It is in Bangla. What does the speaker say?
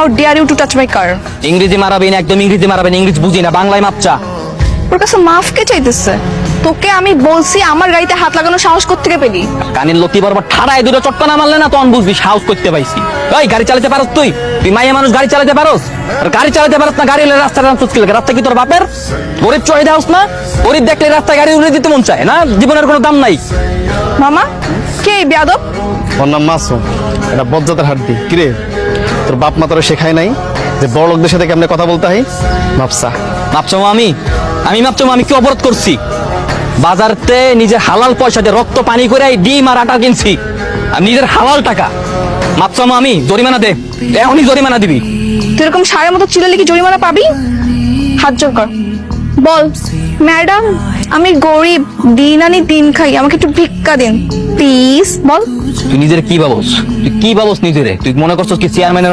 How dare you to touch my car? ইংরেজি মারাবেন, একদম ইংরেজি মারাবেন, ইংরেজি বুঝি না, বাংলায় মাপচা। ওর কাছে মাফ কে চাইতেছে? তোকে আমি বলছি আমার গাড়িতে হাত লাগানোর সাহস কোত্থেকে পেলি? কানের লতি বরাবর ঠাড়ায় দুটো চটকা না মারলে না তখন বুঝবি সাহস করতে পাইছি। ওই গাড়ি চালাতে পারস তুই? তুই মাইয়া মানুষ গাড়ি চালাতে পারস? আর গাড়ি চালাতে পারস না, গাড়ি রাস্তা রাস্তা কি তোর বাপের? গরিব চড়ে যাওস না? গরিব দেখলে রাস্তায় গাড়ি উড়ে দিতে মন চায় না? জীবনের কোনো দাম নাই। মামা কে এই বেয়াদব? ওর নাম মাসুম, এটা বজ্জাতের হাড্ডি। কিরে, তোর বাপ মা তোরা শেখায় নাই যে বড় লোকদের সাথে কেমনে কথা বলতে হয়? মাপসা মাপচো আমি মাপচো, আমি কি অপরাধ করছি? বাজারতে নিজের হালাল পয়সা দিয়ে রক্ত পানি করে ডিম আর আটা কিনছি, আর নিজের হালাল টাকা। মাপচো আমি, জরিমানা দে, এখনই জরিমানা দিবি। তুই এরকম সারের মতো চিল্লালে কি জরিমানা পাবি? হাত জোর কর, বল ম্যাডাম আমি গরিব, দিন আনি দিন খাই, আমাকে একটু ভিক্ষা দিন প্লিজ, বল। তুই নিজের কি ভাবস? তুই কি ভাবস নিজেরে? তুই মনে করছিস কি চেয়ারম্যানের